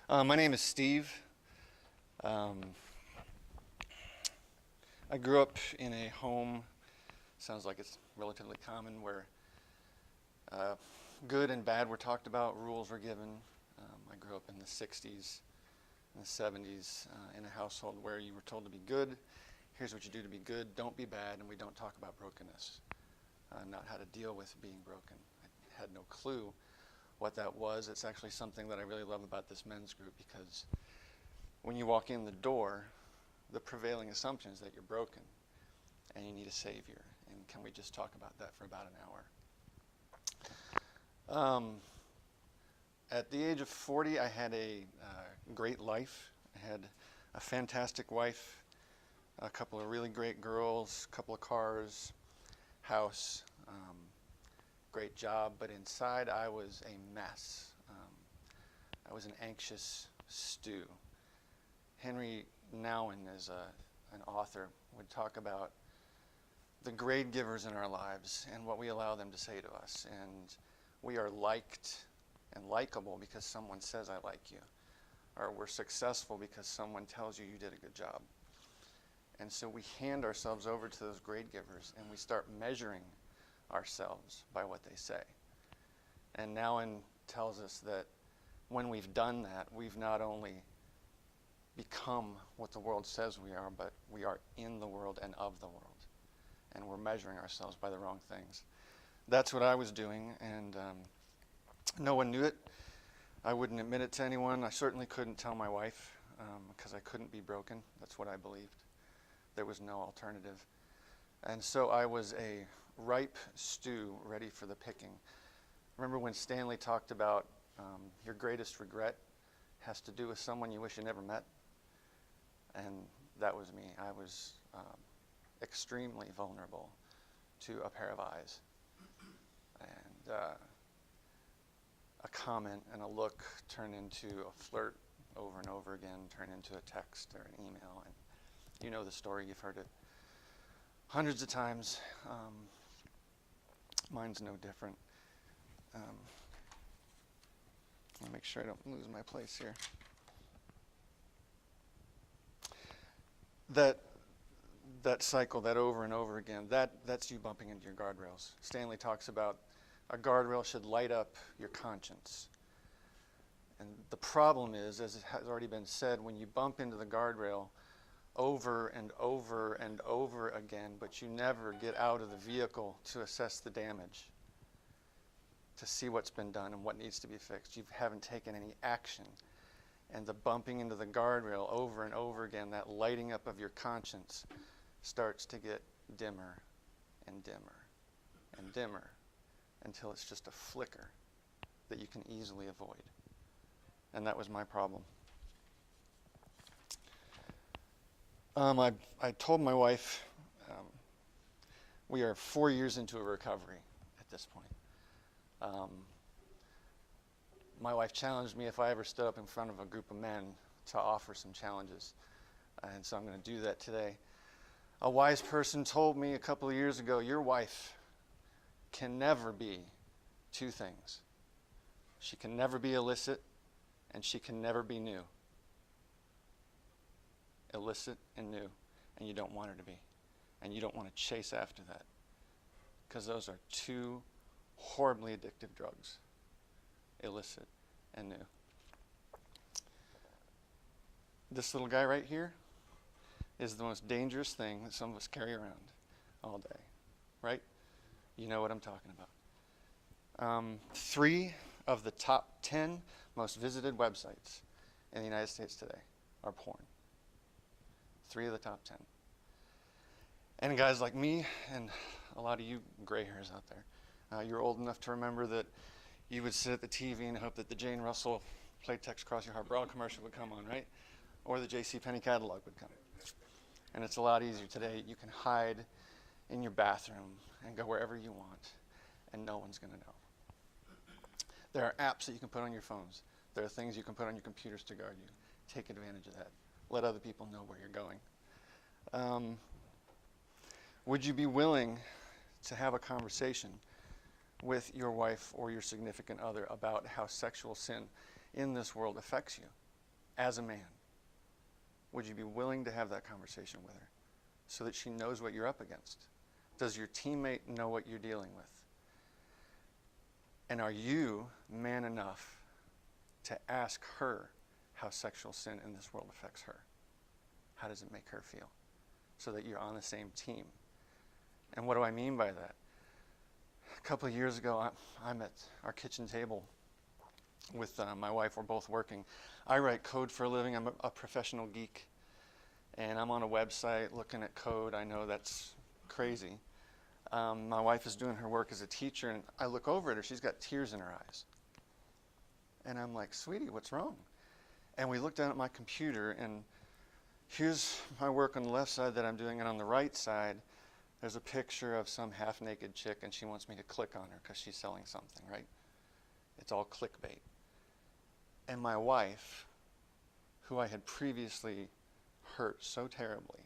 My name is Steve. Um, I grew up in a home, sounds like it's relatively common, where uh, good and bad were talked about, rules were given. I grew up in the 60s and the 70s in a household where you were told to be good. Here's what you do to be good. Don't be bad, and we don't talk about brokenness, not how to deal with being broken. I had no clue what that was. It's actually something that I really love about this men's group, because when you walk in the door, the prevailing assumption is that you're broken and you need a savior. And can we just talk about that for about an hour? At the age of 40, I had a great life. I had a fantastic wife, a couple of really great girls, a couple of cars, house, great job, but inside I was a mess. I was an anxious stew. Henry Nouwen, as an author, would talk about the grade givers in our lives and what we allow them to say to us. And we are liked and likable because someone says, I like you. Or we're successful because someone tells you you did a good job. And so we hand ourselves over to those grade givers and we start measuring ourselves by what they say. And Nouwen tells us that when we've done that, we've not only become what the world says we are, but we are in the world and of the world. And we're measuring ourselves by the wrong things. That's what I was doing, and no one knew it. I wouldn't admit it to anyone. I certainly couldn't tell my wife because I couldn't be broken. That's what I believed. There was no alternative. And so I was a ripe stew ready for the picking. Remember when Stanley talked about your greatest regret has to do with someone you wish you never met? And that was me. I was extremely vulnerable to a pair of eyes. And a comment and a look turn into a flirt over and over again, turn into a text or an email. And you know the story. You've heard it hundreds of times. Mine's no different. Let me make sure I don't lose my place here. That cycle, that over and over again, that's you bumping into your guardrails. Stanley talks about a guardrail should light up your conscience. And the problem is, as it has already been said, when you bump into the guardrail over and over and over again, but you never get out of the vehicle to assess the damage, to see what's been done and what needs to be fixed. You haven't taken any action. And the bumping into the guardrail over and over again, that lighting up of your conscience, starts to get dimmer and dimmer and dimmer until it's just a flicker that you can easily avoid. And that was my problem. I told my wife, we are 4 years into a recovery at this point. My wife challenged me if I ever stood up in front of a group of men to offer some challenges. And so I'm going to do that today. A wise person told me a couple of years ago, your wife can never be two things. She can never be illicit, and she can never be new. Illicit and new, and you don't want her to be. And you don't want to chase after that, because those are two horribly addictive drugs. Illicit and new. This little guy right here is the most dangerous thing that some of us carry around all day, right? You know what I'm talking about. 3 of the top 10 most visited websites in the United States today are porn. 3 of the top 10. And guys like me and a lot of you gray hairs out there, you're old enough to remember that you would sit at the TV and hope that the Jane Russell Playtex Cross Your Heart Bra commercial would come on, right? Or the JCPenney catalog would come. And it's a lot easier today. You can hide in your bathroom and go wherever you want, and no one's going to know. There are apps that you can put on your phones. There are things you can put on your computers to guard you. Take advantage of that. Let other people know where you're going. Would you be willing to have a conversation with your wife or your significant other about how sexual sin in this world affects you? as a man? Would you be willing to have that conversation with her so that she knows what you're up against? Does your teammate know what you're dealing with? And are you man enough to ask her how sexual sin in this world affects her? How does it make her feel? So that you're on the same team. And what do I mean by that? A couple of years ago, I'm at our kitchen table with my wife. We're both working. I write code for a living. I'm a professional geek. And I'm on a website looking at code. I know that's crazy. My wife is doing her work as a teacher, and I look over at her. She's got tears in her eyes. And I'm like, sweetie, what's wrong? And we look down at my computer, and here's my work on the left side that I'm doing, and on the right side, there's a picture of some half-naked chick, and she wants me to click on her because she's selling something, right? It's all clickbait. And my wife, who I had previously hurt so terribly,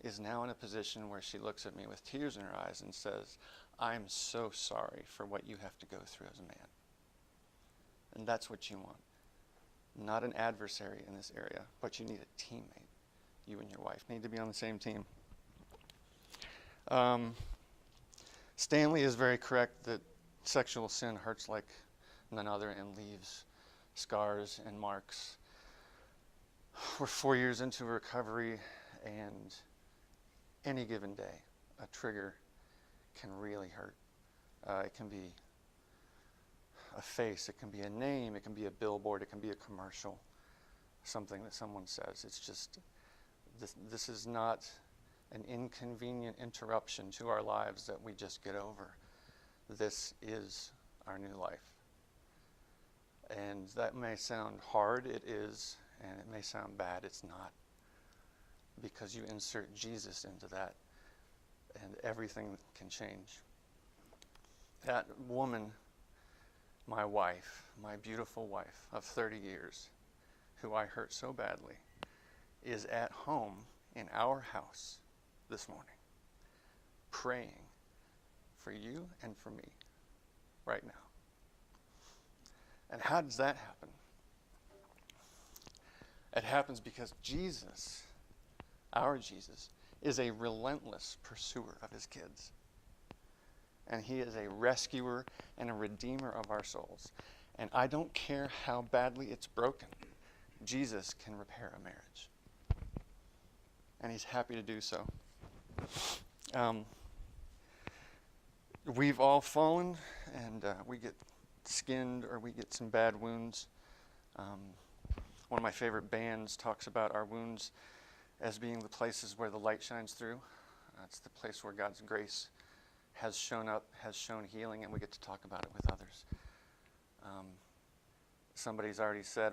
is now in a position where she looks at me with tears in her eyes and says, I'm so sorry for what you have to go through as a man. And that's what you want. Not an adversary in this area, but you need a teammate. You and your wife need to be on the same team. Stanley is very correct that sexual sin hurts like none other and leaves scars and marks. We're 4 years into recovery, and any given day, a trigger can really hurt. It can be a face, it can be a name, it can be a billboard, it can be a commercial, something that someone says. It's just, this is not an inconvenient interruption to our lives that we just get over. This is our new life. And that may sound hard, it is, and it may sound bad, it's not. Because you insert Jesus into that, and everything can change. That woman, my wife, my beautiful wife of 30 years, who I hurt so badly, is at home in our house this morning, praying for you and for me right now. And how does that happen? It happens because Jesus, our Jesus, is a relentless pursuer of his kids. And he is a rescuer and a redeemer of our souls. And I don't care how badly it's broken, Jesus can repair a marriage. And he's happy to do so. We've all fallen, and we get skinned or we get some bad wounds. One of my favorite bands talks about our wounds as being the places where the light shines through. It's the place where God's grace has shown up, has shown healing, and we get to talk about it with others. Somebody's already said,